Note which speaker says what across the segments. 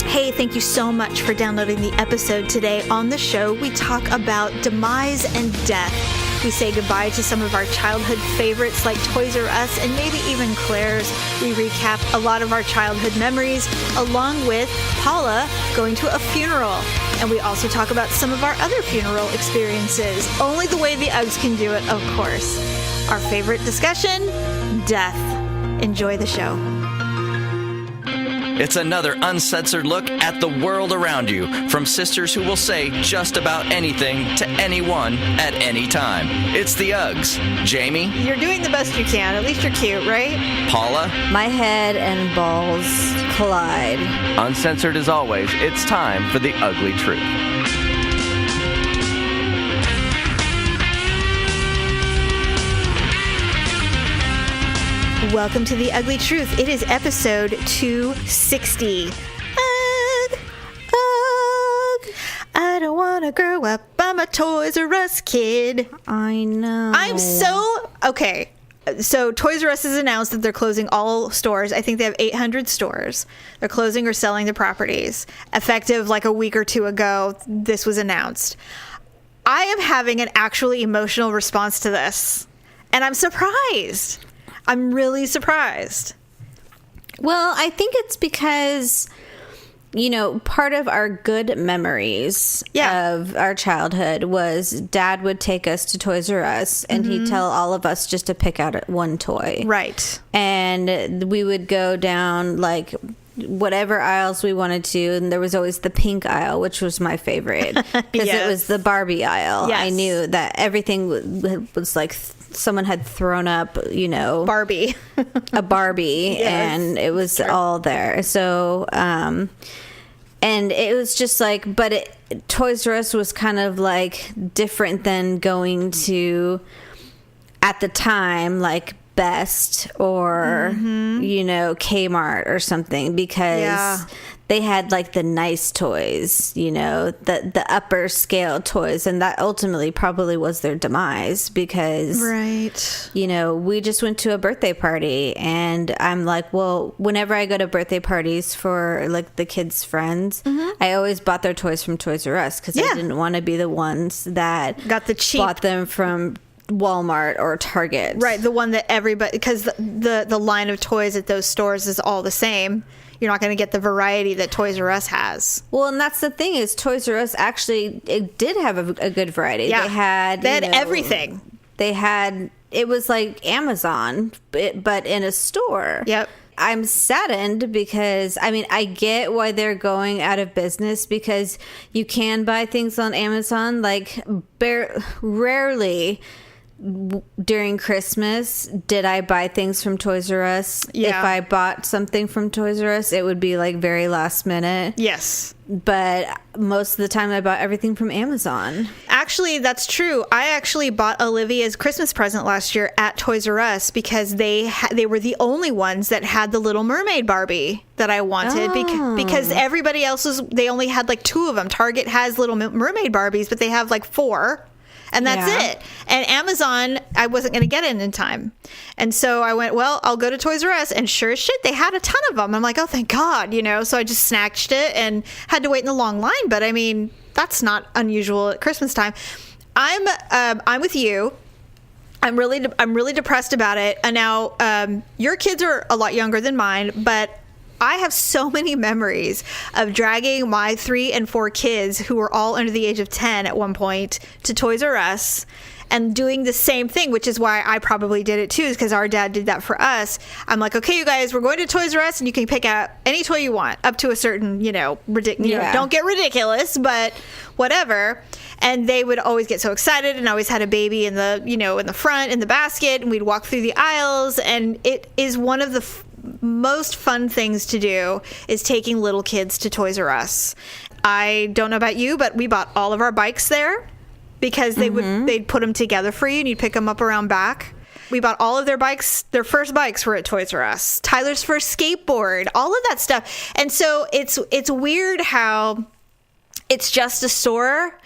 Speaker 1: Hey, thank you so much for downloading the episode today. On the show, we talk about demise and death. We say goodbye to some of our childhood favorites like Toys R Us and maybe even Claire's. We recap a lot of our childhood memories, along with Paula going to a funeral. And we also talk about some of our other funeral experiences. Only the way the Uggs can do it, of course. Our favorite discussion, death. Enjoy the show.
Speaker 2: It's another uncensored look at the world around you, from sisters who will say just about anything to anyone at any time. It's the Uggs. Jamie?
Speaker 1: You're doing the best you can. At least you're cute, right?
Speaker 2: Paula?
Speaker 3: My head and balls collide.
Speaker 2: Uncensored as always, it's time for the ugly truth.
Speaker 1: Welcome to The Ugly Truth. It is episode 260. Ugh, I don't want to grow up. I'm a Toys R Us kid.
Speaker 3: I know.
Speaker 1: Okay. So Toys R Us has announced that they're closing all stores. I think they have 800 stores. They're closing or selling the properties. Effective like a week or two ago, this was announced. I am having an actually emotional response to this. And I'm surprised. I'm really surprised.
Speaker 3: Well, I think it's because, you know, part of our good memories of our childhood was Dad would take us to Toys R Us and he'd tell all of us just to pick out one toy.
Speaker 1: Right.
Speaker 3: And we would go down like whatever aisles we wanted to, and there was always the pink aisle, which was my favorite because it was the Barbie aisle.
Speaker 1: Yes.
Speaker 3: I knew that everything was like someone had thrown up, you know, a Barbie, and it was all there. So, and it was just like, but Toys R Us was kind of like different than going to, at the time, like Best or, you know, Kmart or something, because they had like the nice toys, you know, the upper scale toys, and that ultimately probably was their demise because, you know, we just went to a birthday party, and I'm like, well, whenever I go to birthday parties for like the kids' friends, I always bought their toys from Toys R Us because I didn't want to be the ones that
Speaker 1: got the cheap,
Speaker 3: bought them from Walmart or Target.
Speaker 1: Right, the one that everybody, because the line of toys at those stores is all the same. You're not going to get the variety that Toys R Us has.
Speaker 3: Well, and that's the thing is Toys R Us actually, it did have a good variety.
Speaker 1: Yeah.
Speaker 3: They had
Speaker 1: everything.
Speaker 3: It was like Amazon, but in a store.
Speaker 1: Yep.
Speaker 3: I'm saddened because, I mean, I get why they're going out of business because you can buy things on Amazon, like rarely during Christmas did I buy things from Toys R Us. If I bought something from Toys R Us, it would be like very last minute.
Speaker 1: Yes.
Speaker 3: But most of the time I bought everything from Amazon.
Speaker 1: Actually, that's true. I actually bought Olivia's Christmas present last year at Toys R Us because they were the only ones that had the Little Mermaid Barbie that I wanted because everybody else's, they only had like 2 of them. Target has Little Mermaid Barbies, but they have like 4. And that's it. And Amazon, I wasn't going to get it in time. And so I went, well, I'll go to Toys R Us. And sure as shit, they had a ton of them. I'm like, oh, thank God, you know. So I just snatched it and had to wait in the long line. But I mean, that's not unusual at Christmas time. I'm with you. I'm really depressed about it. And now your kids are a lot younger than mine, but I have so many memories of dragging my 3 and 4 kids who were all under the age of 10 at one point to Toys R Us and doing the same thing, which is why I probably did it too, is because our dad did that for us. I'm like, okay, you guys, we're going to Toys R Us and you can pick out any toy you want up to a certain, you know, don't get ridiculous, but whatever. And they would always get so excited, and always had a baby in the, you know, in the front, in the basket, and we'd walk through the aisles, and it is one of the most fun things to do is taking little kids to Toys R Us. I don't know about you, but we bought all of our bikes there because they'd put them together for you and you'd pick them up around back. We bought all of their bikes. Their first bikes were at Toys R Us. Tyler's first skateboard, all of that stuff. And so it's weird how it's just a store,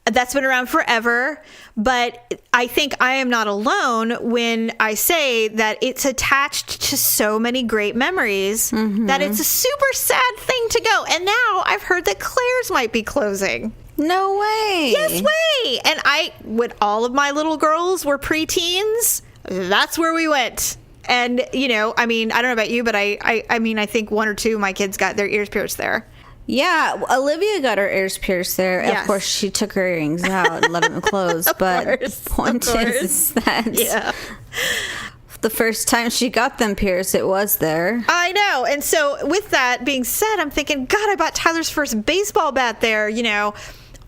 Speaker 1: That's been around forever, but I think I am not alone when I say that it's attached to so many great memories that it's a super sad thing to go. And now I've heard that Claire's might be closing.
Speaker 3: No way.
Speaker 1: Yes way. And when all of my little girls were preteens, that's where we went. And, you know, I mean, I don't know about you, but I mean, I think one or two of my kids got their ears pierced there.
Speaker 3: Yeah, Olivia got her ears pierced there.
Speaker 1: Yes.
Speaker 3: Of course, she took her earrings out and let them close. But the point is that the first time she got them pierced, it was there.
Speaker 1: I know. And so with that being said, I'm thinking, God, I bought Tyler's first baseball bat there, you know,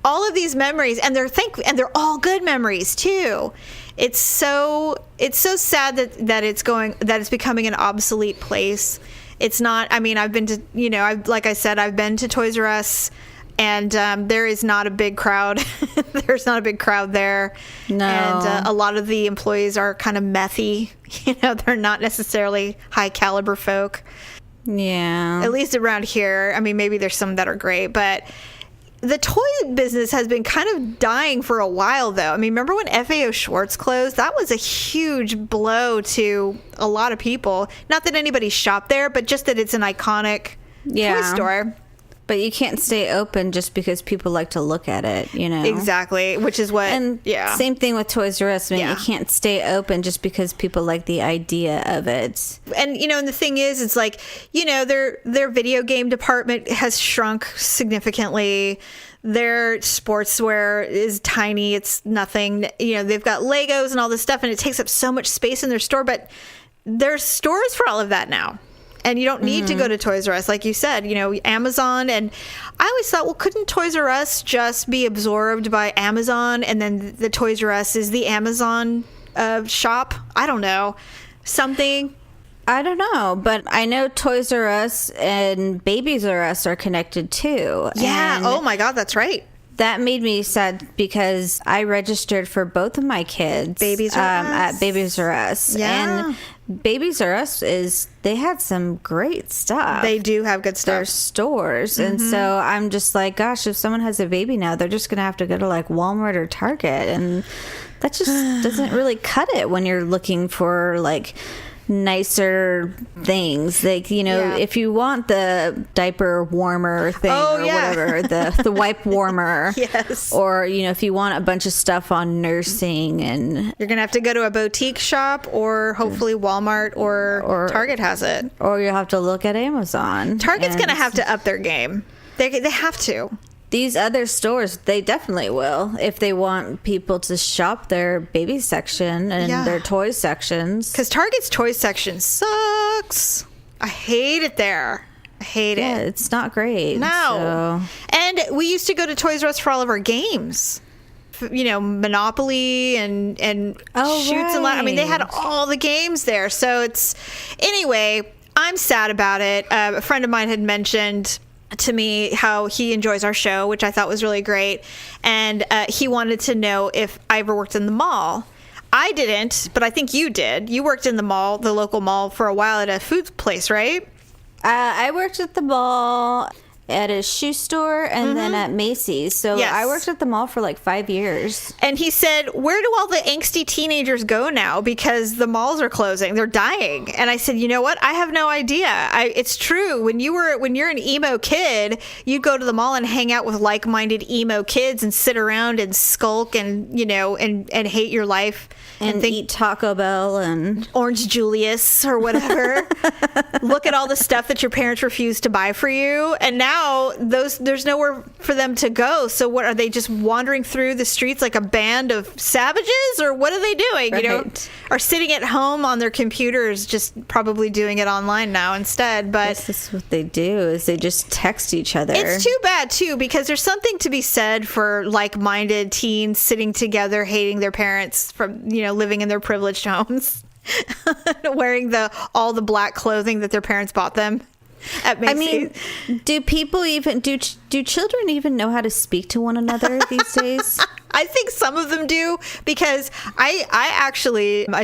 Speaker 1: all of these memories, and they're all good memories too. It's so sad that it's becoming an obsolete place. It's not, I mean, I've been to, you know, like I said, I've been to Toys R Us, and there is not a big crowd. There's not a big crowd there.
Speaker 3: No.
Speaker 1: And a lot of the employees are kind of methy. You know, they're not necessarily high caliber folk.
Speaker 3: Yeah.
Speaker 1: At least around here. I mean, maybe there's some that are great, but the toy business has been kind of dying for a while, though. I mean, remember when FAO Schwartz closed? That was a huge blow to a lot of people. Not that anybody shopped there, but just that it's an iconic toy store.
Speaker 3: But you can't stay open just because people like to look at it, you know?
Speaker 1: Exactly, which is what...
Speaker 3: And same thing with Toys R Us. I mean, you can't stay open just because people like the idea of it.
Speaker 1: And, you know, and the thing is, it's like, you know, their video game department has shrunk significantly. Their sportswear is tiny. It's nothing. You know, they've got Legos and all this stuff, and it takes up so much space in their store. But there's stores for all of that now. And you don't need to go to Toys R Us. Like you said, you know, Amazon. And I always thought, well, couldn't Toys R Us just be absorbed by Amazon? And then the Toys R Us is the Amazon shop? I don't know. Something.
Speaker 3: I don't know. But I know Toys R Us and Babies R Us are connected too.
Speaker 1: Yeah.
Speaker 3: And
Speaker 1: oh, my God. That's right.
Speaker 3: that made me sad because I registered for both of my kids.
Speaker 1: Babies R Us.
Speaker 3: At Babies R Us.
Speaker 1: Yeah.
Speaker 3: And Babies R Us they had some great stuff.
Speaker 1: They do have good stuff.
Speaker 3: Their stores. And so I'm just like, gosh, if someone has a baby now, they're just going to have to go to like Walmart or Target. And that just doesn't really cut it when you're looking for like nicer things, like, you know, if you want the diaper warmer thing whatever, the wipe warmer,
Speaker 1: yes,
Speaker 3: or, you know, if you want a bunch of stuff on nursing, and
Speaker 1: you're gonna have to go to a boutique shop, or hopefully Walmart or Target has it,
Speaker 3: or you'll have to look at Amazon.
Speaker 1: Target's gonna have to up their game. They have to.
Speaker 3: These other stores, they definitely will, if they want people to shop their baby section and their toy sections.
Speaker 1: Because Target's toy section sucks. I hate it there. I hate it.
Speaker 3: Yeah, it's not great.
Speaker 1: No. So. And we used to go to Toys R Us for all of our games. You know, Monopoly and Shoots and Ladders. I mean, they had all the games there. So it's... Anyway, I'm sad about it. A friend of mine had mentioned to me how he enjoys our show, which I thought was really great, and he wanted to know if I ever worked in the mall. I didn't, but I think you did. You worked in the mall, the local mall, for a while at a food place, right?
Speaker 3: I worked at the mall, at a shoe store, and then at Macy's. So I worked at the mall for like 5 years.
Speaker 1: And he said, where do all the angsty teenagers go now? Because the malls are closing. They're dying. And I said, you know what? I have no idea. It's true. When you're an emo kid, you go to the mall and hang out with like-minded emo kids and sit around and skulk and, you know, and hate your life.
Speaker 3: And eat Taco Bell and
Speaker 1: Orange Julius or whatever. Look at all the stuff that your parents refused to buy for you. And now there's nowhere for them to go. So what are they, just wandering through the streets like a band of savages, or what are they doing?
Speaker 3: Right.
Speaker 1: You know, or sitting at home on their computers, just probably doing it online now instead. But
Speaker 3: this is what they do, is they just text each other.
Speaker 1: It's too bad too, because there's something to be said for like-minded teens sitting together, hating their parents from, you know, living in their privileged homes, wearing all the black clothing that their parents bought them at Macy's.
Speaker 3: I mean, do children even know how to speak to one another these days?
Speaker 1: I think some of them do, because I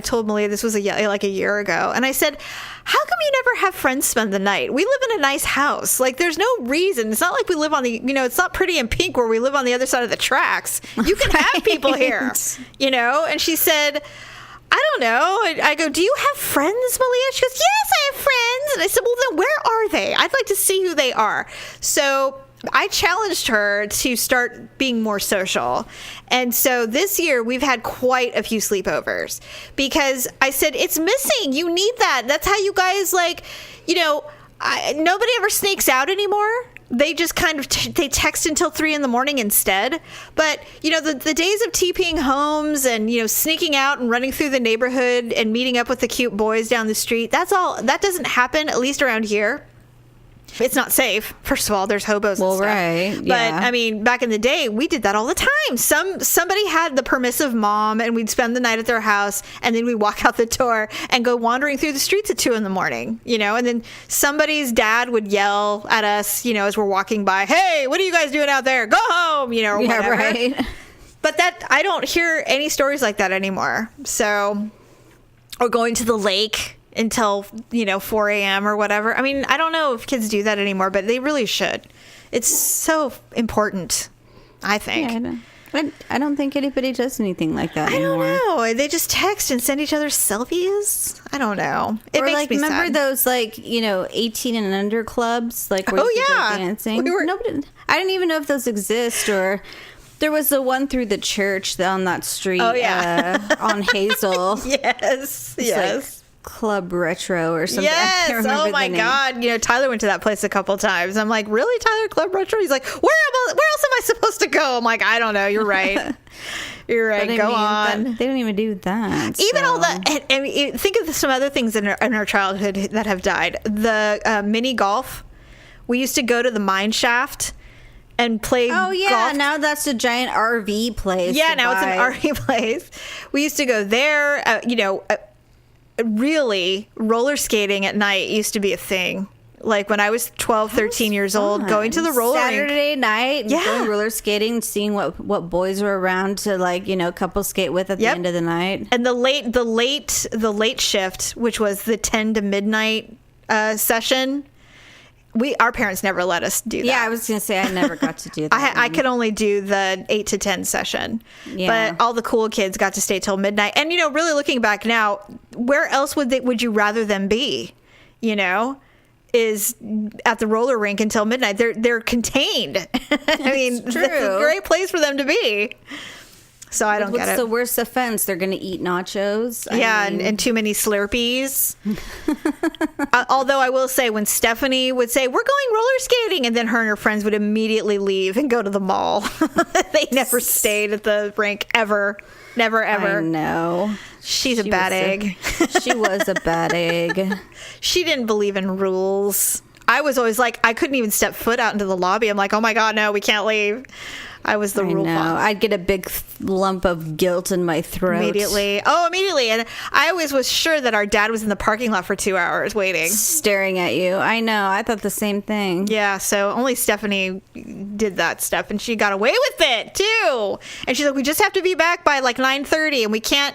Speaker 1: told Malia this was like a year ago, and I said, how come you never have friends spend the night? We live in a nice house. Like, there's no reason. It's not like we live on it's not Pretty in Pink where we live on the other side of the tracks. You can have people here, And she said, I don't know. I go, do you have friends, Malia? She goes, yes, I have friends. And I said, well, then where are they? I'd like to see who they are. So I challenged her to start being more social. And so this year we've had quite a few sleepovers, because I said, it's missing. You need that. That's how you guys nobody ever sneaks out anymore. They just kind of they text until 3 a.m. instead. But the days of TPing homes and sneaking out and running through the neighborhood and meeting up with the cute boys down the street, that doesn't happen, at least around here. It's not safe. First of all, there's hobos and stuff.
Speaker 3: Right.
Speaker 1: But
Speaker 3: Yeah.
Speaker 1: I mean, back in the day, we did that all the time. Somebody had the permissive mom, and we'd spend the night at their house, and then we'd walk out the door and go wandering through the streets at 2 a.m, and then somebody's dad would yell at us, as we're walking by, hey, what are you guys doing out there? Go home, or whatever.
Speaker 3: Right.
Speaker 1: But I don't hear any stories like that anymore. So, or going to the lake until 4 a.m. or whatever. I mean, I don't know if kids do that anymore, but they really should. It's so important, I think.
Speaker 3: Yeah, I don't think anybody does anything like that anymore.
Speaker 1: I don't know. They just text and send each other selfies. I don't know. It
Speaker 3: or
Speaker 1: makes me
Speaker 3: remember
Speaker 1: sad.
Speaker 3: those 18 and under clubs, where
Speaker 1: Oh,
Speaker 3: you could
Speaker 1: yeah.
Speaker 3: go dancing.
Speaker 1: We were-
Speaker 3: Nobody. I didn't even know if those exist. Or there was the one through the church on that street.
Speaker 1: Oh, yeah.
Speaker 3: On Hazel.
Speaker 1: Yes.
Speaker 3: It's
Speaker 1: Yes.
Speaker 3: Club Retro or something. I
Speaker 1: Yes.
Speaker 3: can't remember
Speaker 1: Oh
Speaker 3: the
Speaker 1: my
Speaker 3: name.
Speaker 1: God. Tyler went to that place a couple times. I'm like, really, Tyler? Club Retro? He's like, where else am I supposed to go? I'm like, I don't know. You're right. You're right.
Speaker 3: But I
Speaker 1: Go
Speaker 3: mean,
Speaker 1: on.
Speaker 3: they don't even do that.
Speaker 1: Even
Speaker 3: so.
Speaker 1: all that. And think of some other things in our childhood that have died. The mini golf. We used to go to the mine shaft and play
Speaker 3: Oh yeah,
Speaker 1: golf.
Speaker 3: now that's a giant RV place.
Speaker 1: Yeah,
Speaker 3: to
Speaker 1: now it's
Speaker 3: buy.
Speaker 1: an RV place. We used to go there. Really, roller skating at night used to be a thing. Like when I was 12, 13 years old, going to the roller rink.
Speaker 3: Saturday night,
Speaker 1: Yeah.
Speaker 3: going roller skating, seeing what boys were around to couple skate with at the
Speaker 1: Yep.
Speaker 3: end of the night.
Speaker 1: And the late shift, which was the 10 to midnight session, our parents never let us do that.
Speaker 3: Yeah, I was gonna say I never got to do that.
Speaker 1: I could only do the 8 to 10 session.
Speaker 3: Yeah.
Speaker 1: But all the cool kids got to stay till midnight. And really looking back now, where else would you rather them be? Is at the roller rink until midnight. They're contained. I mean,
Speaker 3: true.
Speaker 1: that's a great place for them to be. So I don't get
Speaker 3: What's
Speaker 1: it.
Speaker 3: the worst offense? They're gonna eat nachos.
Speaker 1: Yeah,
Speaker 3: I mean,
Speaker 1: and too many Slurpees. Although I will say, when Stephanie would say, we're going roller skating, and then her and her friends would immediately leave and go to the mall. They never stayed at the rink, ever. Never, ever.
Speaker 3: I know.
Speaker 1: She's a bad egg.
Speaker 3: She was a bad egg.
Speaker 1: She didn't believe in rules. I was always like, I couldn't even step foot out into the lobby. I'm like, oh my God, no, we can't leave. I was the rule
Speaker 3: No,
Speaker 1: follower.
Speaker 3: I'd get a big lump of guilt in my throat.
Speaker 1: Immediately. And I always was sure that our dad was in the parking lot for 2 hours waiting.
Speaker 3: Staring at you. I know. I thought the same thing.
Speaker 1: Yeah, so only Stephanie did that stuff, and she got away with it too. And she's like, we just have to be back by like 9:30, and we can't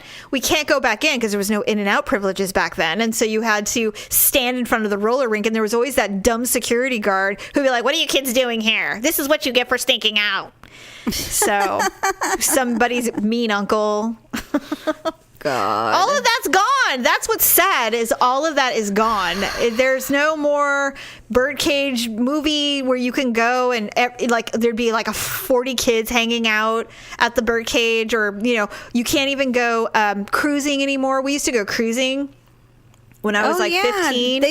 Speaker 1: go back in because there was no in and out privileges back then. And so you had to stand in front of the roller rink, and there was always that dumb security guard who'd be like, what are you kids doing here? This is what you get for stinking out. So somebody's mean uncle.
Speaker 3: God.
Speaker 1: All of that's gone. That's what's sad, is all of that is gone. There's no more birdcage movie where you can go and there'd be like 40 kids hanging out at the birdcage, or you can't even go cruising anymore. We used to go cruising when I was 15.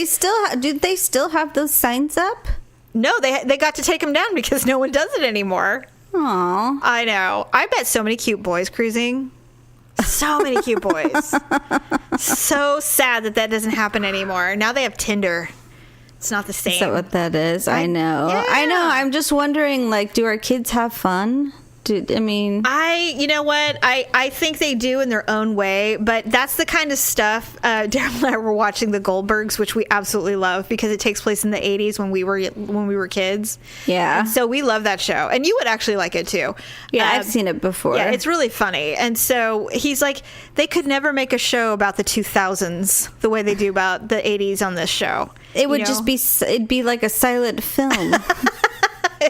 Speaker 3: Do they still have those signs up?
Speaker 1: No, they got to take them down because no one does it anymore.
Speaker 3: Aw.
Speaker 1: I know. I bet so many cute boys cruising. So many cute boys. So sad that doesn't happen anymore. Now they have Tinder. It's not the same.
Speaker 3: Is that what that is? I know.
Speaker 1: Yeah.
Speaker 3: I know. I'm just wondering, do our kids have fun?
Speaker 1: You know what? I think they do in their own way, but that's the kind of stuff. Daryl and I were watching The Goldbergs, which we absolutely love because it takes place in the 80s when we were kids.
Speaker 3: Yeah.
Speaker 1: And so we love that show, and you would actually like it too.
Speaker 3: Yeah, I've seen it before.
Speaker 1: Yeah, it's really funny. And so he's like, they could never make a show about the 2000s the way they do about the 80s on this show.
Speaker 3: It would it'd be like a silent film.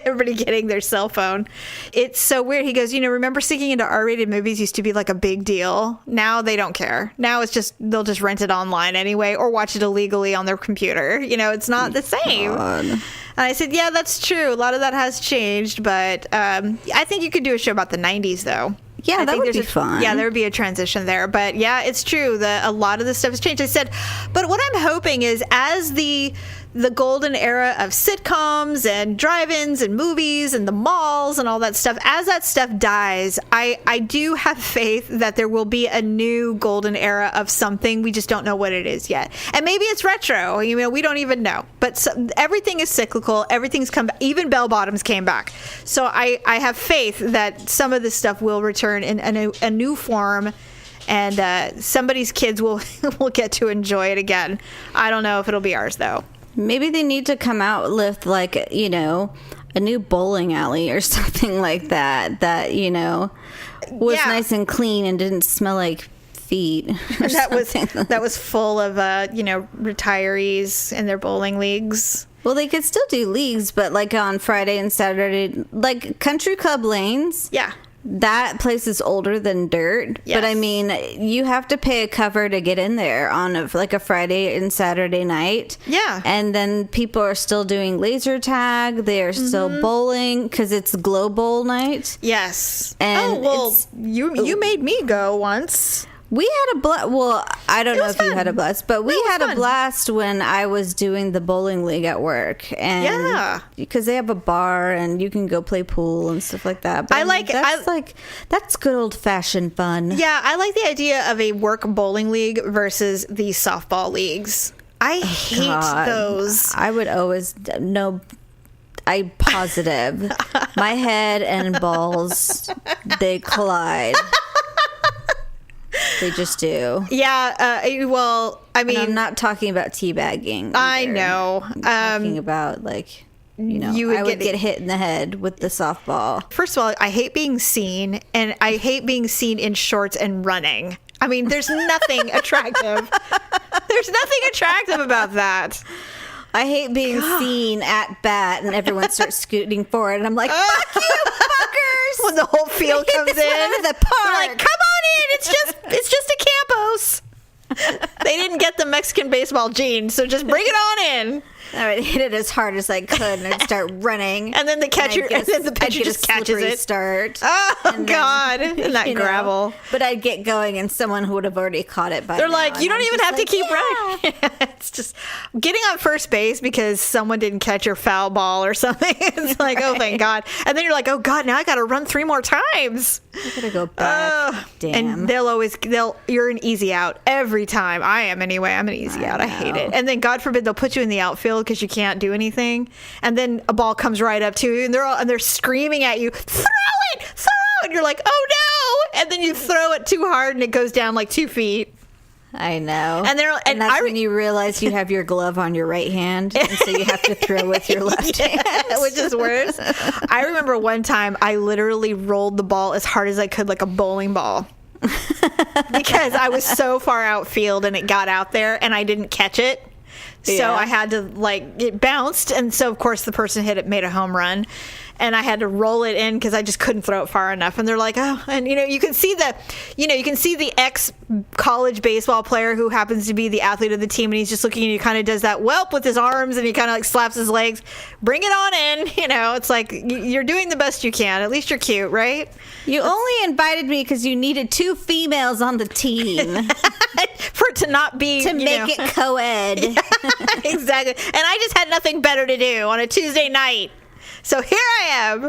Speaker 1: Everybody getting their cell phone. It's so weird. He goes, remember sneaking into R-rated movies used to be like a big deal. Now they don't care. Now it's just, they'll just rent it online anyway or watch it illegally on their computer. It's not the same. God. And I said, yeah, that's true. A lot of that has changed, but I think you could do a show about the 90s though.
Speaker 3: Yeah, that would be fun.
Speaker 1: Yeah, there would be a transition there. But yeah, it's true that a lot of this stuff has changed. I said, but what I'm hoping is as the golden era of sitcoms and drive-ins and movies and the malls and all that stuff, as that stuff dies, I do have faith that there will be a new golden era of something. We just don't know what it is yet. And maybe it's retro. We don't even know. But everything is cyclical. Everything's come back. Even bell bottoms came back. So I have faith that some of this stuff will return in a new form, and somebody's kids will get to enjoy it again. I don't know if it'll be ours, though.
Speaker 3: Maybe they need to come out with, like, a new bowling alley or something like that was nice and clean and didn't smell like feet.
Speaker 1: That was full of, retirees in their bowling leagues.
Speaker 3: Well, they could still do leagues, but, like, on Friday and Saturday, like, country club lanes.
Speaker 1: Yeah.
Speaker 3: That place is older than dirt.
Speaker 1: Yes.
Speaker 3: But you have to pay a cover to get in there on a Friday and Saturday night.
Speaker 1: Yeah.
Speaker 3: And then people are still doing laser tag. They are still bowling because it's Glow Bowl night.
Speaker 1: Yes.
Speaker 3: And
Speaker 1: you made me go once.
Speaker 3: We had a blast. Well, I don't know if you had a blast, but we had a blast when I was doing the bowling league at work. And
Speaker 1: yeah,
Speaker 3: because they have a bar and you can go play pool and stuff like that. But that's good old fashioned fun.
Speaker 1: Yeah, I like the idea of a work bowling league versus the softball leagues. I hate those.
Speaker 3: I would always I'm positive. My head and balls, they collide. They just do.
Speaker 1: Yeah. Well, I mean,
Speaker 3: and I'm not talking about teabagging.
Speaker 1: I know.
Speaker 3: I'm talking about I would get hit in the head with the softball.
Speaker 1: First of all, I hate being seen, and I hate being seen in shorts and running. I mean, there's nothing attractive. There's nothing attractive about that.
Speaker 3: I hate being seen at bat and everyone starts scooting forward and I'm like, fuck you, fuckers!
Speaker 1: When the whole field comes in,
Speaker 3: the park.
Speaker 1: They're like, come on in, it's just a Campos. They didn't get the Mexican baseball gene, so just bring it on in.
Speaker 3: I would hit it as hard as I could and I'd start running.
Speaker 1: And then the pitcher just catches it.
Speaker 3: Start.
Speaker 1: Oh, God. And that gravel.
Speaker 3: But I'd get going and someone who would have already caught it by
Speaker 1: They're
Speaker 3: now.
Speaker 1: like, you don't even have to keep running. It's just getting on first base because someone didn't catch your foul ball or something. It's like, oh, thank God. And then you're like, oh, God, now I got to run 3 more times.
Speaker 3: I got to go back. Damn.
Speaker 1: And you're an easy out every time. I am anyway. I'm an eeasy out. I hate it. And then God forbid they'll put you in the outfield because you can't do anything, and then a ball comes right up to you and they're screaming at you, throw it, and you're like, oh no, and then you throw it too hard and it goes down like 2 feet.
Speaker 3: I know.
Speaker 1: And
Speaker 3: that's when you realize you have your glove on your right hand, and so you have to throw with your left hand,
Speaker 1: which is worse. I remember one time I literally rolled the ball as hard as I could, like a bowling ball. Because I was so far outfield and it got out there and I didn't catch it. So I had to, it bounced, and so of course the person hit it, made a home run, and I had to roll it in because I just couldn't throw it far enough. And they're like, oh, and you can see the ex-college baseball player who happens to be the athlete of the team, and he's just looking and he kind of does that whelp with his arms, and he kind of slaps his legs, bring it on in. It's like you're doing the best you can. At least you're cute, right?
Speaker 3: You only invited me because you needed 2 females on the team.
Speaker 1: For it to not be
Speaker 3: to make it co-ed.
Speaker 1: Yeah, exactly. And I just had nothing better to do on a Tuesday night. So here I am.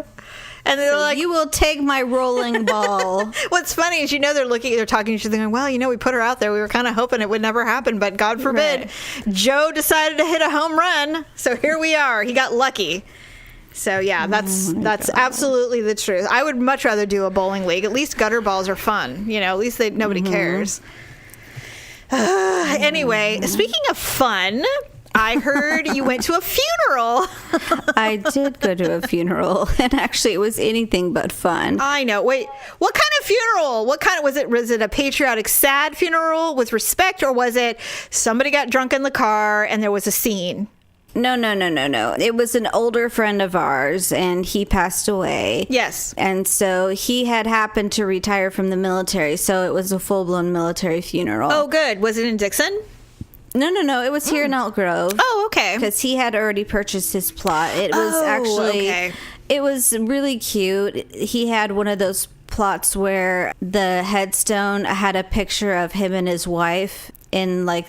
Speaker 1: And they're like,
Speaker 3: you will take my rolling ball.
Speaker 1: What's funny is, they're talking to each other going, well, we put her out there. We were kind of hoping it would never happen, but God forbid. Right. Joe decided to hit a home run. So here we are. He got lucky. So yeah, that's absolutely the truth. I would much rather do a bowling league. At least gutter balls are fun. At least nobody cares. Anyway, speaking of fun, I heard you went to a funeral.
Speaker 3: I did go to a funeral, and actually it was anything but fun.
Speaker 1: I know. Wait, what kind of funeral? What kind of was it? Was it a patriotic sad funeral with respect, or was it somebody got drunk in the car and there was a scene?
Speaker 3: No. It was an older friend of ours, and he passed away.
Speaker 1: Yes.
Speaker 3: And so he had happened to retire from the military, so it was a full-blown military funeral.
Speaker 1: Oh, good. Was it in Dixon?
Speaker 3: No. It was here in Elk Grove.
Speaker 1: Oh, okay.
Speaker 3: Because he had already purchased his plot. It was it was really cute. He had one of those plots where the headstone had a picture of him and his wife in like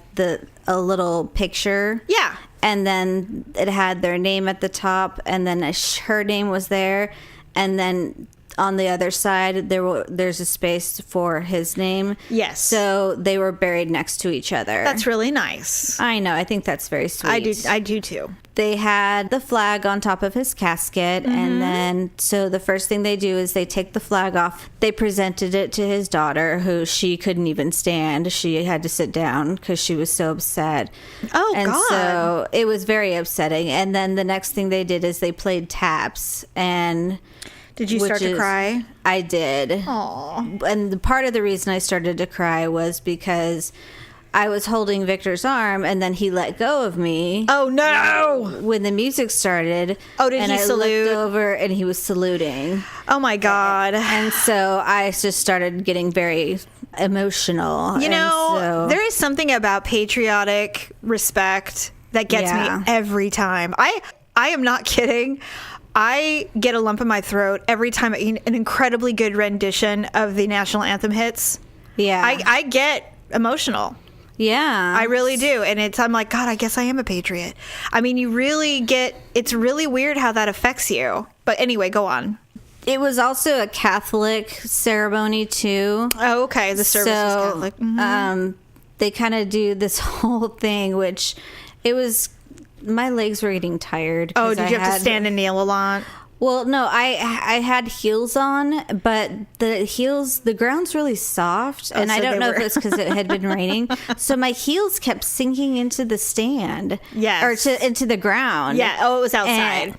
Speaker 3: a little picture.
Speaker 1: Yeah.
Speaker 3: And then it had their name at the top, and then her name was there, and then on the other side there's a space for his name.
Speaker 1: Yes.
Speaker 3: So they were buried next to each other.
Speaker 1: That's really nice.
Speaker 3: I know. I think that's very sweet.
Speaker 1: I do too.
Speaker 3: They had the flag on top of his casket, and then so the first thing they do is they take the flag off. They presented it to his daughter, who she couldn't even stand. She had to sit down because she was so upset.
Speaker 1: Oh,
Speaker 3: and
Speaker 1: God.
Speaker 3: so it was very upsetting. And then the next thing they did is they played taps. And
Speaker 1: did you start to cry?
Speaker 3: I did.
Speaker 1: Aww.
Speaker 3: And the part of the reason I started to cry was because I was holding Victor's arm, and then he let go of me.
Speaker 1: Oh, no!
Speaker 3: When the music started.
Speaker 1: Oh, did he salute?
Speaker 3: I looked over, and he was saluting.
Speaker 1: Oh, my God.
Speaker 3: And so I just started getting very emotional.
Speaker 1: There is something about patriotic respect that gets me every time. I am not kidding. I get a lump in my throat every time an incredibly good rendition of the national anthem hits.
Speaker 3: Yeah.
Speaker 1: I get emotional.
Speaker 3: Yeah.
Speaker 1: I really do. And I'm like, God, I guess I am a patriot. I mean, it's really weird how that affects you. But anyway, go on.
Speaker 3: It was also a Catholic ceremony too.
Speaker 1: Oh, okay. The service was Catholic. Mm-hmm.
Speaker 3: They kind of do this whole thing, which my legs were getting tired.
Speaker 1: Oh, did you have to stand and kneel a lot?
Speaker 3: Well, no, I had heels on, but the ground's really soft, and I don't know if it's because it had been raining. So my heels kept sinking into the stand.
Speaker 1: Yes.
Speaker 3: Or into the ground.
Speaker 1: Yeah. Oh, it was outside.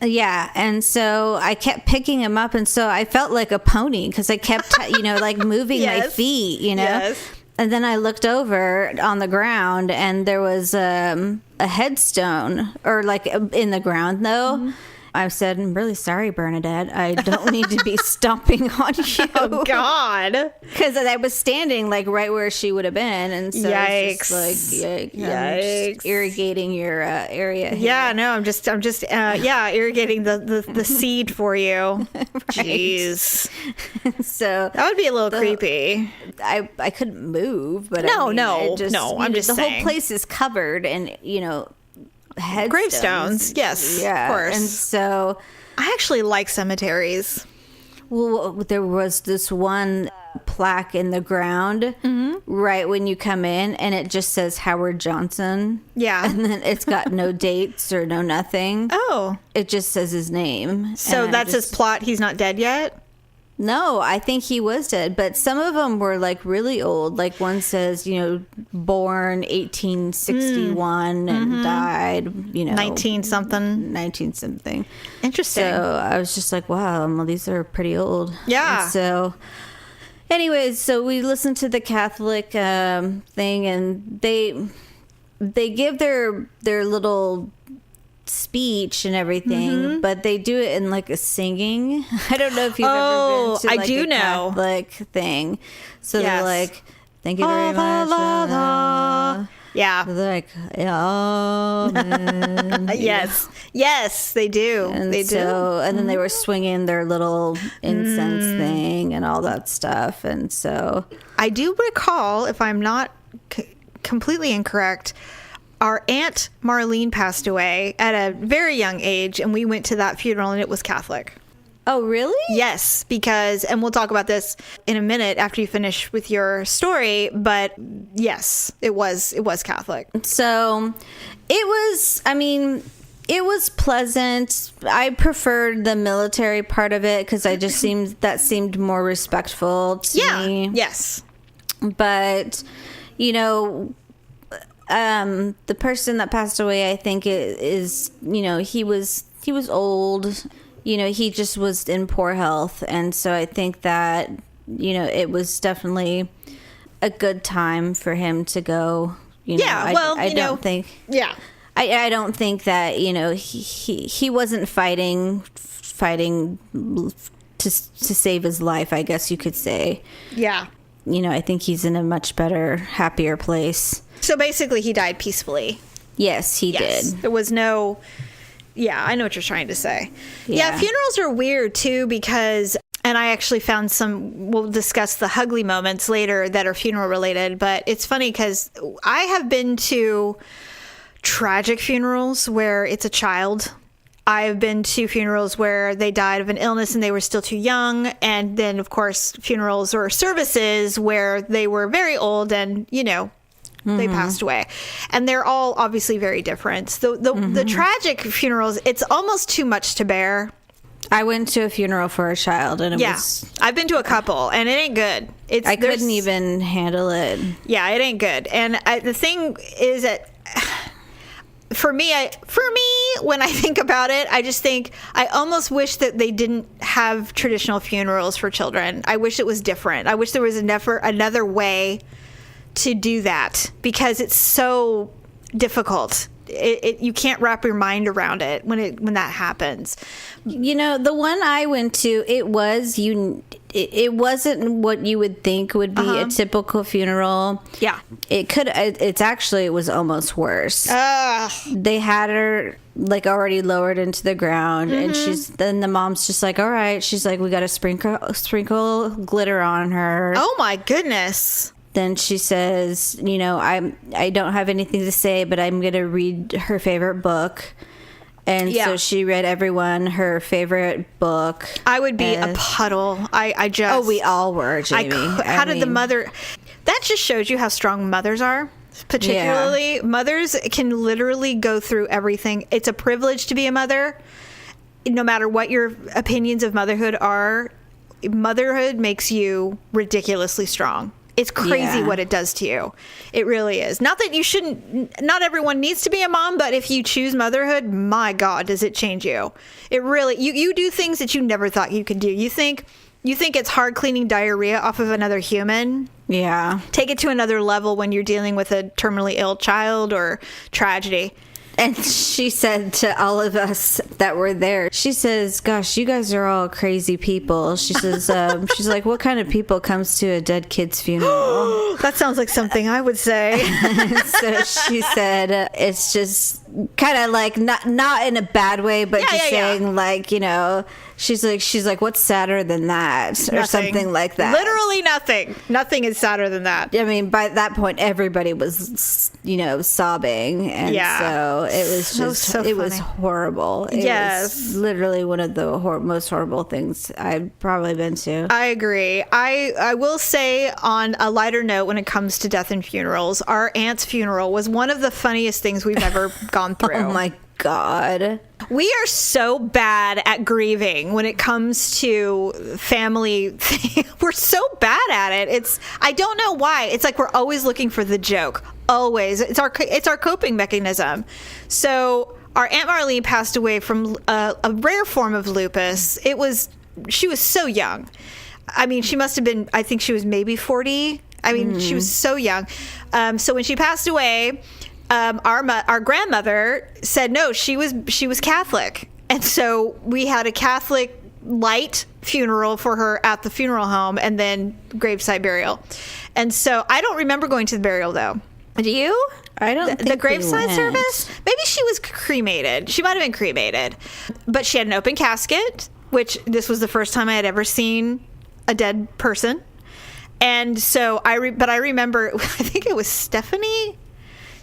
Speaker 3: Yeah. And so I kept picking them up, and so I felt like a pony because I kept, like moving my feet, Yes. And then I looked over on the ground, and there was a headstone, or like in the ground, though. Mm-hmm. I said, I'm really sorry, Bernadette. I don't need to be stomping on you.
Speaker 1: Oh, God.
Speaker 3: Because I was standing like right where she would have been. And so it's just like, yikes. Just irrigating your area here.
Speaker 1: Yeah, no, I'm just irrigating the seed for you. Jeez.
Speaker 3: So
Speaker 1: that would be a little creepy.
Speaker 3: I couldn't move, but
Speaker 1: no,
Speaker 3: I'm just the saying. Whole place is covered and,
Speaker 1: gravestones. Yes,
Speaker 3: yeah,
Speaker 1: of course.
Speaker 3: And so
Speaker 1: I actually like cemeteries.
Speaker 3: Well, there was this one plaque in the ground right when you come in, and it just says Howard Johnson.
Speaker 1: Yeah.
Speaker 3: And then it's got no dates or no nothing.
Speaker 1: Oh.
Speaker 3: It just says his name.
Speaker 1: So that's his plot. He's not dead yet?
Speaker 3: No, I think he was dead, but some of them were like really old. Like one says, born 1861 and died,
Speaker 1: 19 something. Interesting.
Speaker 3: So I was just like, wow, well, these are pretty old.
Speaker 1: Yeah.
Speaker 3: And so anyways, so we listened to the Catholic thing, and they give their little speech and everything, but they do it in like a singing. I don't know if you've ever been to like
Speaker 1: I do
Speaker 3: a
Speaker 1: know.
Speaker 3: Catholic thing. So
Speaker 1: Yes.
Speaker 3: they're like, thank you very much.
Speaker 1: Yeah.
Speaker 3: They're like, amen.
Speaker 1: Yes, they do.
Speaker 3: And
Speaker 1: they
Speaker 3: do. And then they were swinging their little incense thing and all that stuff. And so
Speaker 1: I do recall, if I'm not completely incorrect, our Aunt Marlene passed away at a very young age, and we went to that funeral, and it was Catholic.
Speaker 3: Oh, really?
Speaker 1: Yes, because, and we'll talk about this in a minute after you finish with your story, but yes, it was Catholic.
Speaker 3: So it was, It was pleasant. I preferred the military part of it because I just seemed more respectful to me.
Speaker 1: Yes.
Speaker 3: But, you know, the person that passed away, I think is, you know, he was old. You know, he just was in poor health. And so I think that, you know, it was definitely a good time for him to go. You know, I don't think.
Speaker 1: Yeah.
Speaker 3: I don't think that, you know, he wasn't fighting to save his life, I guess you could say.
Speaker 1: Yeah.
Speaker 3: You know, I think he's in a much better, happier place.
Speaker 1: So basically he died peacefully.
Speaker 3: Yes, he did.
Speaker 1: There was no... Yeah, I know what you're trying to say. Yeah, funerals are weird, too, because... And I actually found some... We'll discuss the Uglee moments later that are funeral-related, but it's funny because I have been to tragic funerals where it's a child. I've been to funerals where they died of an illness and they were still too young. And then, of course, funerals or services where they were very old and, you know, they passed away. And they're all obviously very different. The tragic funerals, it's almost too much to bear.
Speaker 3: I went to a funeral for a child and it was...
Speaker 1: I've been to a couple and it ain't good.
Speaker 3: I couldn't even handle it.
Speaker 1: Yeah, it ain't good. And the thing is that... For me, when I think about it, I just think I almost wish that they didn't have traditional funerals for children. I wish it was different. I wish there was another way to do that because it's so difficult. You can't wrap your mind around it when that happens.
Speaker 3: You know, the one I went to, it wasn't what you would think would be a typical funeral.
Speaker 1: Yeah.
Speaker 3: It was almost worse. They had her like already lowered into the ground and then the mom's just like, all right. She's like, we got to sprinkle glitter on her.
Speaker 1: Oh my goodness.
Speaker 3: Then she says, you know, I don't have anything to say, but I'm going to read her favorite book. And so she read everyone her favorite book.
Speaker 1: I would be a puddle. I just...
Speaker 3: Oh, we all were, Jamie.
Speaker 1: How did the mother... That just shows you how strong mothers are. Particularly, mothers can literally go through everything. It's a privilege to be a mother. No matter what your opinions of motherhood are, motherhood makes you ridiculously strong. It's crazy what it does to you. It really is. Not that you shouldn't, not everyone needs to be a mom, but if you choose motherhood, my God, does it change you. It really, you do things that you never thought you could do. You think it's hard cleaning diarrhea off of another human.
Speaker 3: Yeah.
Speaker 1: Take it to another level when you're dealing with a terminally ill child or tragedy.
Speaker 3: And she said to all of us that were there, she says, gosh, you guys are all crazy people. She says, she's like, what kind of people comes to a dead kid's funeral?
Speaker 1: That sounds like something I would say.
Speaker 3: So she said, it's just kind of like, not in a bad way, but saying like, you know, she's like, what's sadder than that? Or
Speaker 1: Nothing.
Speaker 3: Something like that.
Speaker 1: Literally nothing. Nothing is sadder than that.
Speaker 3: I mean, by that point, everybody was, you know, sobbing. And so it was just, it was horrible. It was literally one of the most horrible things I've probably been to.
Speaker 1: I agree. I will say on a lighter note, when it comes to death and funerals, our aunt's funeral was one of the funniest things we've ever gone through.
Speaker 3: Oh my God.
Speaker 1: We are so bad at grieving when it comes to family. We're so bad at it. I don't know why. It's like we're always looking for the joke. Always. It's our coping mechanism. So our Aunt Marlene passed away from a rare form of lupus. She was so young. I mean, she must have been, I think she was maybe 40. I mean, she was so young. So when she passed away, our grandmother said no, she was Catholic, and so we had a Catholic light funeral for her at the funeral home, and then graveside burial. And so I don't remember going to the burial though. Do you?
Speaker 3: I don't think
Speaker 1: the graveside service. Maybe she was cremated. She might have been cremated, but she had an open casket, which this was the first time I had ever seen a dead person. And so I remember, I think it was Stephanie.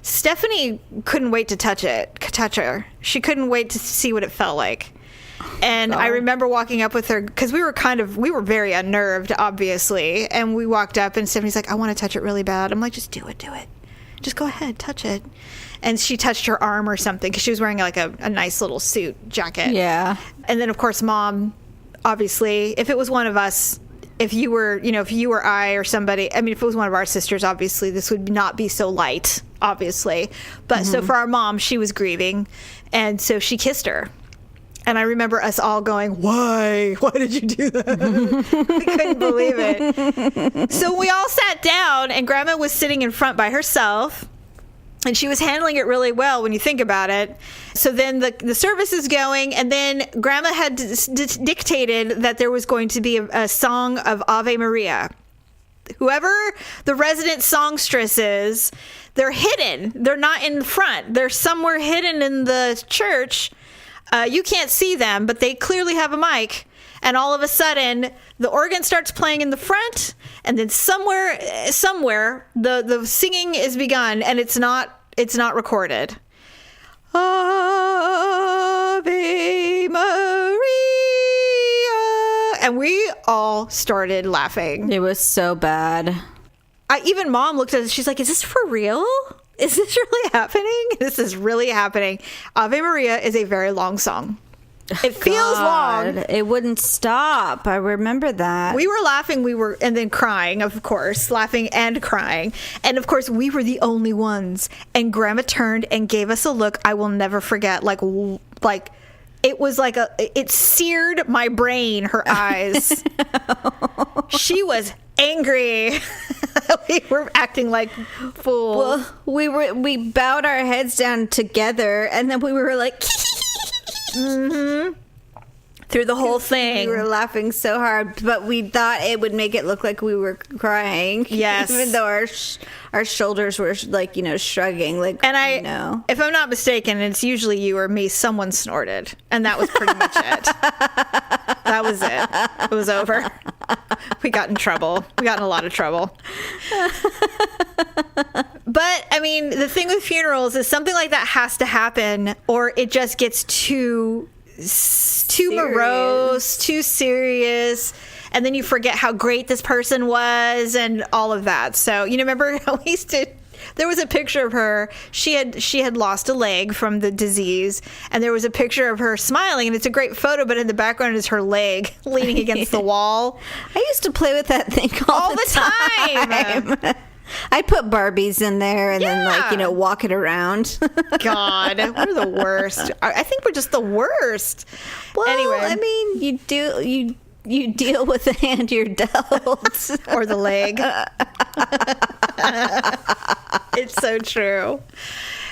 Speaker 1: Stephanie couldn't wait to touch her. She couldn't wait to see what it felt like. And I remember walking up with her because we were very unnerved, obviously. And we walked up and Stephanie's like, I want to touch it really bad. I'm like, just do it. Just go ahead, touch it. and she touched her arm or something because she was wearing like a nice little suit jacket.
Speaker 3: Yeah.
Speaker 1: And then, of course, Mom, obviously, if it was one of us, if you were I or somebody, I mean, if it was one of our sisters, obviously, this would not be so light, obviously. But so for our mom, she was grieving. And so she kissed her. And I remember us all going, why? Why did you do that? I couldn't believe it. So we all sat down, and Grandma was sitting in front by herself. And she was handling it really well when you think about it. So then the service is going, and then Grandma had dictated that there was going to be a song of Ave Maria. Whoever the resident songstress is, they're hidden. They're not in the front. They're somewhere hidden in the church. You can't see them, but they clearly have a mic. And all of a sudden, the organ starts playing in the front, and then somewhere, the singing is begun, and it's not recorded. Ave Maria, and we all started laughing.
Speaker 3: It was so bad.
Speaker 1: Even Mom looked at us. She's like, "Is this for real? Is this really happening? This is really happening." Ave Maria is a very long song. It feels long.
Speaker 3: It wouldn't stop. I remember that.
Speaker 1: We were laughing, and then crying, of course, laughing and crying. And of course, we were the only ones. And Grandma turned and gave us a look I will never forget. Like it was like it seared my brain, her eyes. She was angry. We were acting like fools.
Speaker 3: Well, we bowed our heads down together, and then we were like,
Speaker 1: through the whole thing.
Speaker 3: We were laughing so hard, but we thought it would make it look like we were crying.
Speaker 1: Yes.
Speaker 3: Even though our shoulders were like, shrugging. Like,
Speaker 1: and if I'm not mistaken, it's usually you or me, someone snorted. And that was pretty much it. That was it. It was over. We got in trouble. We got in a lot of trouble. But, I mean, the thing with funerals is something like that has to happen, or it just gets too morose, too serious, and then you forget how great this person was and all of that. So, remember how we used to... There was a picture of her. She had lost a leg from the disease, and there was a picture of her smiling, and it's a great photo, but in the background is her leg leaning against the wall.
Speaker 3: I used to play with that thing all the time. I'd put Barbies in there and then walk it around.
Speaker 1: God, we're the worst. I think we're just the worst.
Speaker 3: Well,
Speaker 1: anyway,
Speaker 3: I mean, you deal with the hand you're dealt.
Speaker 1: Or the leg. It's so true.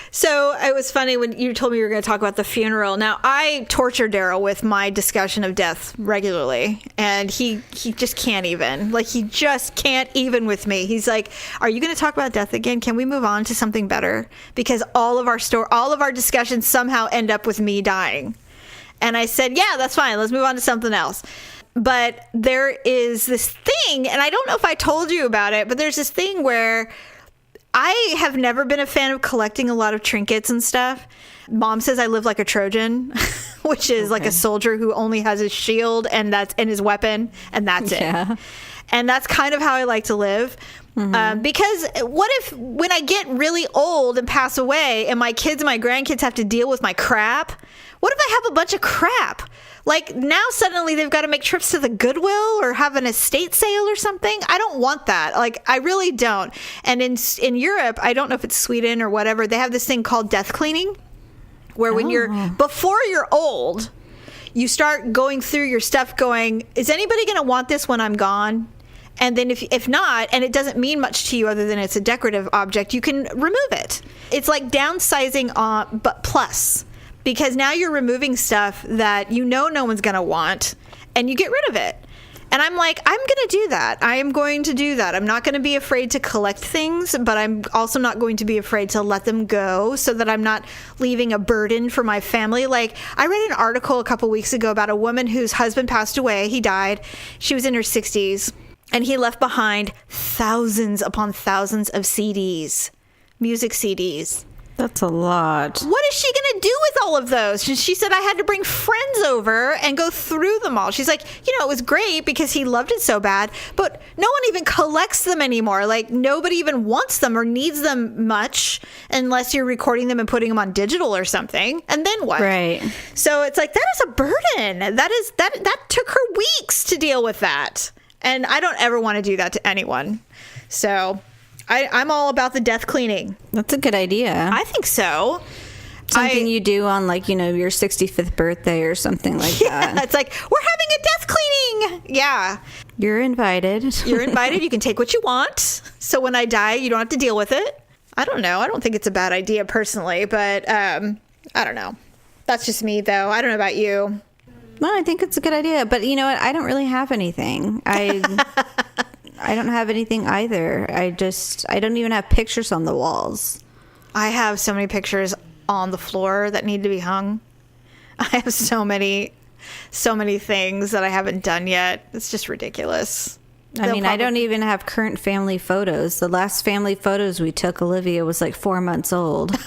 Speaker 1: So it was funny when you told me you were going to talk about the funeral. Now, I torture Daryl with my discussion of death regularly, and he just can't even. Like, he just can't even with me. He's like, "Are you going to talk about death again? Can we move on to something better?" Because all of our discussions somehow end up with me dying. And I said, "Yeah, that's fine. Let's move on to something else." But there is this thing, and I don't know if I told you about it, but there's this thing where I have never been a fan of collecting a lot of trinkets and stuff. Mom says I live like a Trojan, which is like a soldier who only has his shield and his weapon, and that's it. And that's kind of how I like to live. Because what if when I get really old and pass away and my kids and my grandkids have to deal with my crap? What if I have a bunch of crap? Like, now suddenly they've got to make trips to the Goodwill or have an estate sale or something. I don't want that. Like, I really don't. And in Europe, I don't know if it's Sweden or whatever, they have this thing called death cleaning, where before you're old, you start going through your stuff going, is anybody going to want this when I'm gone? And then if not, and it doesn't mean much to you other than it's a decorative object, you can remove it. It's like downsizing, but plus. Because now you're removing stuff that no one's going to want, and you get rid of it. And I'm like, I'm going to do that. I am going to do that. I'm not going to be afraid to collect things, but I'm also not going to be afraid to let them go so that I'm not leaving a burden for my family. Like, I read an article a couple weeks ago about a woman whose husband passed away. He died. She was in her 60s, and he left behind thousands upon thousands of CDs, music CDs.
Speaker 3: That's a lot.
Speaker 1: What is she going to do with all of those? She said, I had to bring friends over and go through them all. She's like, it was great because he loved it so bad, but no one even collects them anymore. Like, nobody even wants them or needs them much unless you're recording them and putting them on digital or something. And then what?
Speaker 3: Right.
Speaker 1: So it's like, that is a burden. That took her weeks to deal with that. And I don't ever want to do that to anyone. So I'm all about the death cleaning.
Speaker 3: That's a good idea.
Speaker 1: I think so.
Speaker 3: Something you do on, like, your 65th birthday or something like that.
Speaker 1: It's like, we're having a death cleaning. Yeah.
Speaker 3: You're invited.
Speaker 1: You're invited. You can take what you want. So when I die, you don't have to deal with it. I don't know. I don't think it's a bad idea personally, but I don't know. That's just me, though. I don't know about you.
Speaker 3: Well, I think it's a good idea. But you know what? I don't really have anything. I don't have anything either. I don't even have pictures on the walls.
Speaker 1: I have so many pictures on the floor that need to be hung. I have so many things that I haven't done yet. It's just ridiculous.
Speaker 3: I don't even have current family photos. The last family photos we took, Olivia was like 4 months old.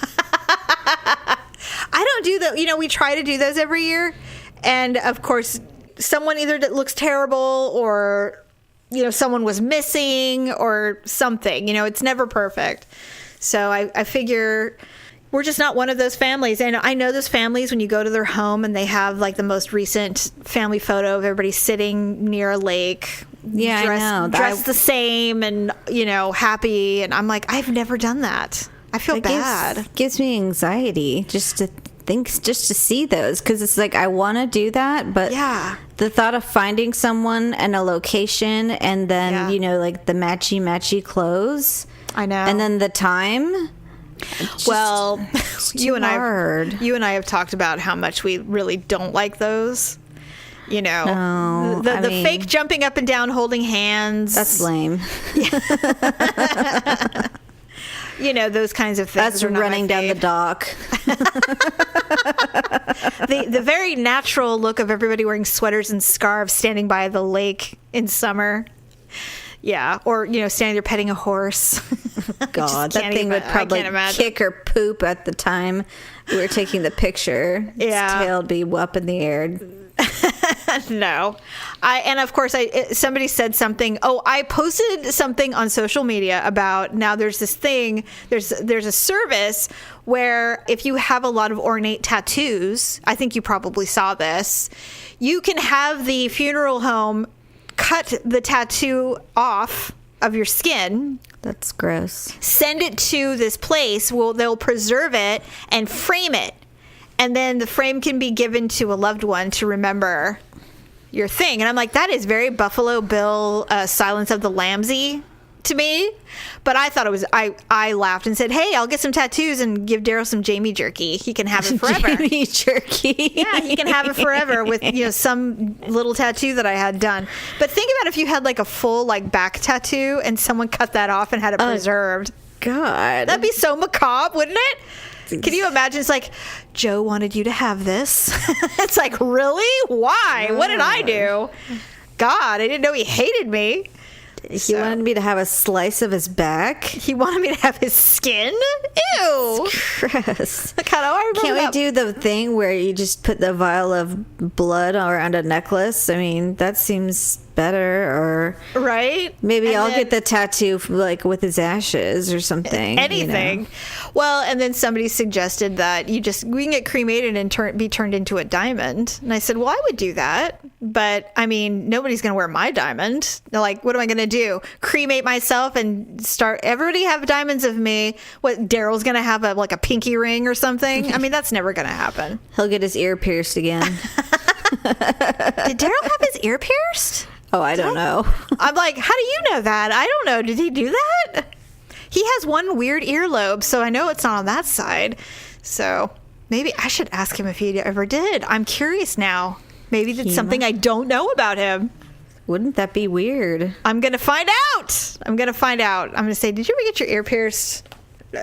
Speaker 1: I don't do that. We try to do those every year. And of course, someone either looks terrible or someone was missing or something. It's never perfect. So I figure we're just not one of those families. And I know those families, when you go to their home and they have like the most recent family photo of everybody sitting near a lake.
Speaker 3: Yeah, I know.
Speaker 1: Dressed the same and, happy. And I'm like, I've never done that. I feel bad.
Speaker 3: Gives me anxiety just to see those, because it's like I want to do that, but the thought of finding someone and a location and then like the matchy clothes,
Speaker 1: I know,
Speaker 3: and then the time.
Speaker 1: You and I have talked about how much we really don't like those. The fake jumping up and down holding hands.
Speaker 3: That's lame.
Speaker 1: Those kinds of things.
Speaker 3: That's running down the dock.
Speaker 1: The very natural look of everybody wearing sweaters and scarves standing by the lake in summer. Yeah. Or, standing there petting a horse.
Speaker 3: God, that thing would probably kick or poop at the time we were taking the picture.
Speaker 1: Yeah.
Speaker 3: Its tail would be up in the air.
Speaker 1: No. And of course, somebody said something. Oh, I posted something on social media about, now there's this thing, there's a service where if you have a lot of ornate tattoos, I think you probably saw this, you can have the funeral home cut the tattoo off of your skin.
Speaker 3: That's gross.
Speaker 1: Send it to this place. They'll preserve it and frame it. And then the frame can be given to a loved one to remember your thing. And I'm like, that is very Buffalo Bill, Silence of the Lambsy to me. But I thought it was, I laughed and said, hey, I'll get some tattoos and give Daryl some Jamie jerky. He can have it forever.
Speaker 3: Jamie jerky.
Speaker 1: Yeah, he can have it forever with, some little tattoo that I had done. But think about if you had like a full like back tattoo and someone cut that off and had it preserved.
Speaker 3: God.
Speaker 1: That'd be so macabre, wouldn't it? Can you imagine? It's like, Joe wanted you to have this. It's like, really? Why? What did I do? God, I didn't know he hated me.
Speaker 3: He wanted me to have a slice of his back.
Speaker 1: He wanted me to have his skin? Ew.
Speaker 3: Gross.
Speaker 1: Can't
Speaker 3: we do the thing where you just put the vial of blood around a necklace? I mean, that seems better. Or
Speaker 1: right?
Speaker 3: Maybe I'll get the tattoo like with his ashes or something.
Speaker 1: Anything. Well, and then somebody suggested that we can get cremated and be turned into a diamond. And I said, well, I would do that. But I mean, nobody's going to wear my diamond. They're like, what am I going to do? Cremate myself and start everybody have diamonds of me. What, Daryl's going to have a pinky ring or something? I mean, that's never going to happen.
Speaker 3: He'll get his ear pierced again.
Speaker 1: Did Daryl have his ear pierced?
Speaker 3: Oh, I don't know.
Speaker 1: I'm like, how do you know that? I don't know. Did he do that? He has one weird earlobe, so I know it's not on that side. So maybe I should ask him if he ever did. I'm curious now. Maybe that's something I don't know about him.
Speaker 3: Wouldn't that be weird?
Speaker 1: I'm going to find out. I'm going to say, did you ever get your ear pierced?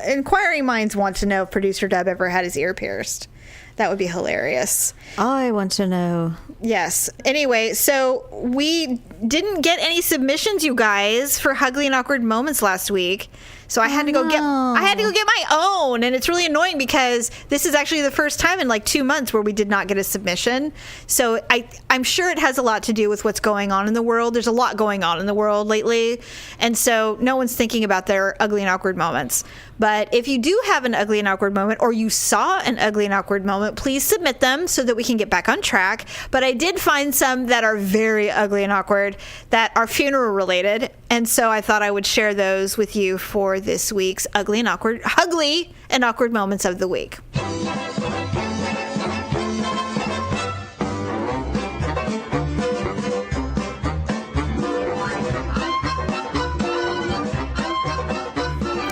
Speaker 1: Inquiring minds want to know if producer Deb ever had his ear pierced. That would be hilarious.
Speaker 3: I want to know.
Speaker 1: Yes. Anyway, so we didn't get any submissions, you guys, for Ugly and Awkward Moments last week. So I had to go get my own, and it's really annoying because this is actually the first time in like 2 months where we did not get a submission. So I'm sure it has a lot to do with what's going on in the world. There's a lot going on in the world lately, and so no one's thinking about their ugly and awkward moments. But if you do have an ugly and awkward moment, or you saw an ugly and awkward moment, please submit them so that we can get back on track. But I did find some that are very ugly and awkward that are funeral related. And so I thought I would share those with you for this week's ugly and awkward moments of the week.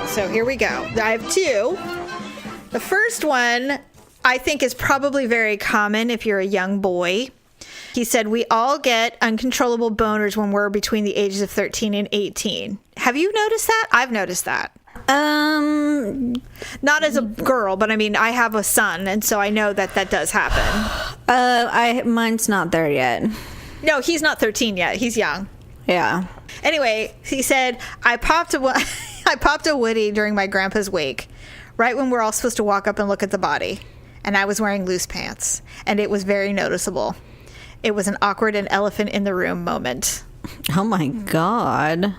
Speaker 1: So here we go. I have two. The first one I think is probably very common if you're a young boy. He said, we all get uncontrollable boners when we're between the ages of 13 and 18. Have you noticed that? I've noticed that. Not as a girl, but I mean, I have a son, and so I know that does happen.
Speaker 3: Mine's not there yet.
Speaker 1: No, he's not 13 yet. He's young.
Speaker 3: Yeah.
Speaker 1: Anyway, he said, I popped a Woody during my grandpa's wake, right when we're all supposed to walk up and look at the body. And I was wearing loose pants, and it was very noticeable. It was an awkward and elephant in the room moment.
Speaker 3: Oh my God.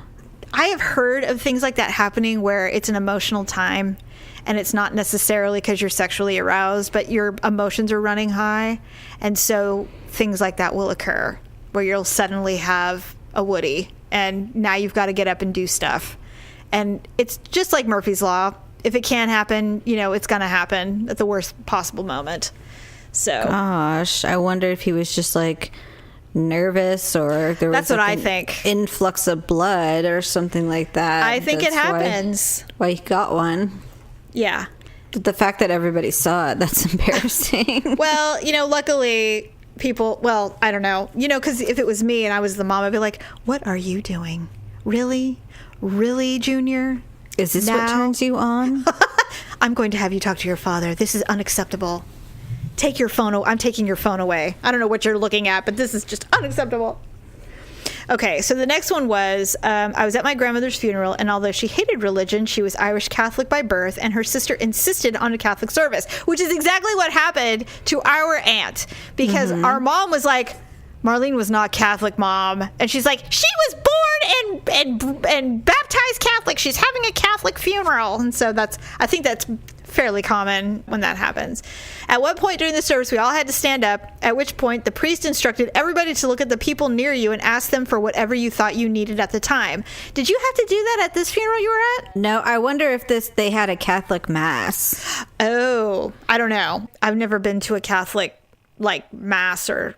Speaker 1: I have heard of things like that happening where it's an emotional time, and it's not necessarily because you're sexually aroused, but your emotions are running high. And so things like that will occur where you'll suddenly have a Woody, and now you've got to get up and do stuff. And it's just like Murphy's Law. If it can happen, it's going to happen at the worst possible moment. So,
Speaker 3: gosh, I wonder if he was just like nervous, or there was
Speaker 1: that's what I think,
Speaker 3: influx of blood or something like that.
Speaker 1: I think it happens.
Speaker 3: Why he got one.
Speaker 1: Yeah.
Speaker 3: But the fact that everybody saw it, that's embarrassing.
Speaker 1: Well, luckily people, I don't know, because if it was me and I was the mom, I'd be like, what are you doing? Really, Junior?
Speaker 3: Is this what turns you on?
Speaker 1: I'm going to have you talk to your father. This is unacceptable. Take your phone. I'm taking your phone away. I don't know what you're looking at, but this is just unacceptable. Okay, so the next one was, I was at my grandmother's funeral, and although she hated religion, she was Irish Catholic by birth, and her sister insisted on a Catholic service, which is exactly what happened to our aunt, because our mom was like, Marlene was not Catholic, Mom. And she's like, she was born and baptized Catholic. She's having a Catholic funeral. And so I think that's fairly common when that happens. At one point during the service, we all had to stand up, at which point the priest instructed everybody to look at the people near you and ask them for whatever you thought you needed at the time. Did you have to do that at this funeral you were at?
Speaker 3: No, I wonder if they had a Catholic mass.
Speaker 1: Oh, I don't know. I've never been to a Catholic mass or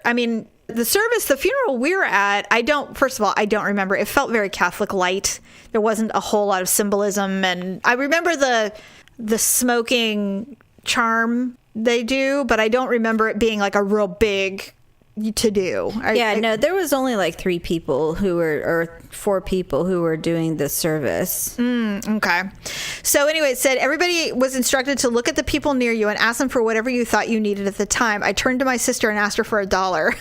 Speaker 1: I mean, the funeral we were at, first of all, I don't remember. It felt very Catholic light. There wasn't a whole lot of symbolism, and I remember the smoking charm they do, but I don't remember it being like a real big to do.
Speaker 3: No, there was only like 4 people who were doing the service.
Speaker 1: Okay. So anyway, it said everybody was instructed to look at the people near you and ask them for whatever you thought you needed at the time. I turned to my sister and asked her for $1.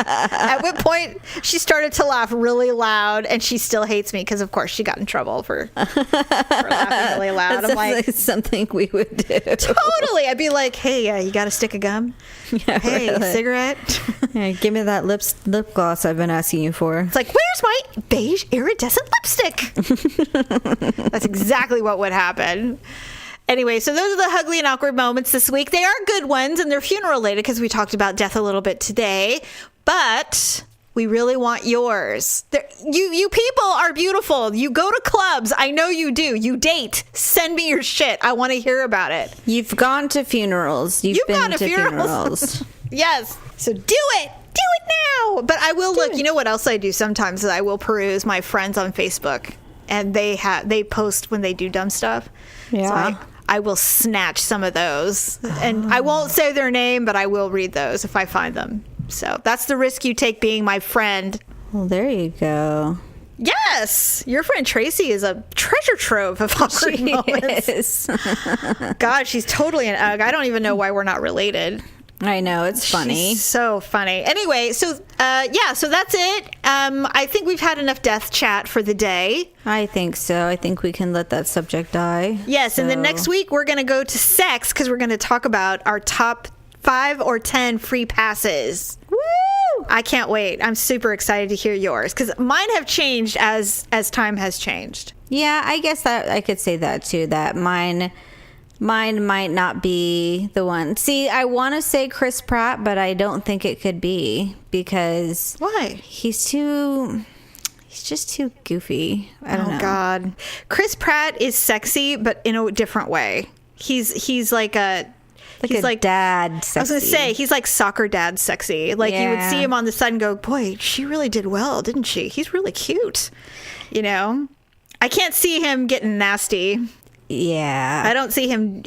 Speaker 1: At which point she started to laugh really loud, and she still hates me because, of course, she got in trouble for laughing really loud.
Speaker 3: I'm like something we would do.
Speaker 1: Totally. I'd be like, hey, you got a stick of gum?
Speaker 3: Yeah,
Speaker 1: hey,
Speaker 3: really.
Speaker 1: Cigarette?
Speaker 3: Yeah, give me that lip gloss I've been asking you for.
Speaker 1: It's like, where's my beige iridescent lipstick? That's exactly what would happen. Anyway, so those are the ugly and awkward moments this week. They are good ones, and they're funeral related because we talked about death a little bit today. But we really want yours. You people are beautiful. You go to clubs. I know you do. You date. Send me your shit. I want to hear about it.
Speaker 3: You've gone to funerals. You've been
Speaker 1: gone to
Speaker 3: funerals.
Speaker 1: Yes. So do it. Do it now. But I will look. You know what else I do sometimes is I will peruse my friends on Facebook, and they post when they do dumb stuff.
Speaker 3: Yeah.
Speaker 1: So I will snatch some of those, and I won't say their name, but I will read those if I find them. So that's the risk you take being my friend.
Speaker 3: Well, there you go.
Speaker 1: Yes, your friend Tracy is a treasure trove of awkward moments. God, she's totally an ugg. I don't even know why we're not related.
Speaker 3: I know, it's funny.
Speaker 1: She's so funny. Anyway, so so that's it. I think we've had enough death chat for the day.
Speaker 3: I think so. I think we can let that subject die.
Speaker 1: Yes, and then next week we're going to go to sex because we're going to talk about our top 5 or 10 free passes.
Speaker 3: Woo!
Speaker 1: I can't wait. I'm super excited to hear yours because mine have changed as time has changed.
Speaker 3: Yeah, I guess that I could say that too, that mine might not be the one. See, I want to say Chris Pratt, but I don't think it could be because...
Speaker 1: Why?
Speaker 3: He's just too goofy. I don't know.
Speaker 1: Oh, God. Chris Pratt is sexy, but in a different way. He's like a...
Speaker 3: He's like dad sexy.
Speaker 1: I was going to say, he's like soccer dad sexy. Like, you would see him on the side and go, boy, she really did well, didn't she? He's really cute. You know? I can't see him getting nasty.
Speaker 3: Yeah.
Speaker 1: I don't see him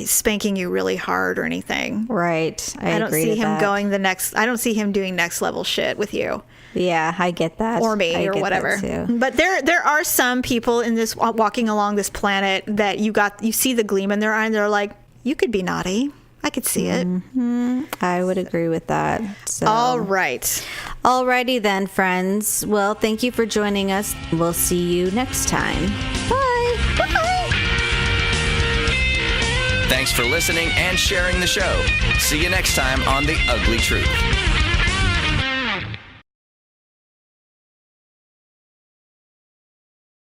Speaker 1: spanking you really hard or anything.
Speaker 3: Right.
Speaker 1: I don't see him going I don't see him doing next level shit with you.
Speaker 3: Yeah, I get that.
Speaker 1: Or me, or whatever. But there are some people in this walking along this planet that you see the gleam in their eye and they're like, you could be naughty. I could see it.
Speaker 3: Mm-hmm. I would agree with that. So.
Speaker 1: All right.
Speaker 3: Alrighty then, friends. Well, thank you for joining us. We'll see you next time. Bye.
Speaker 1: Bye.
Speaker 2: Thanks for listening and sharing the show. See you next time on The Ugly Truth.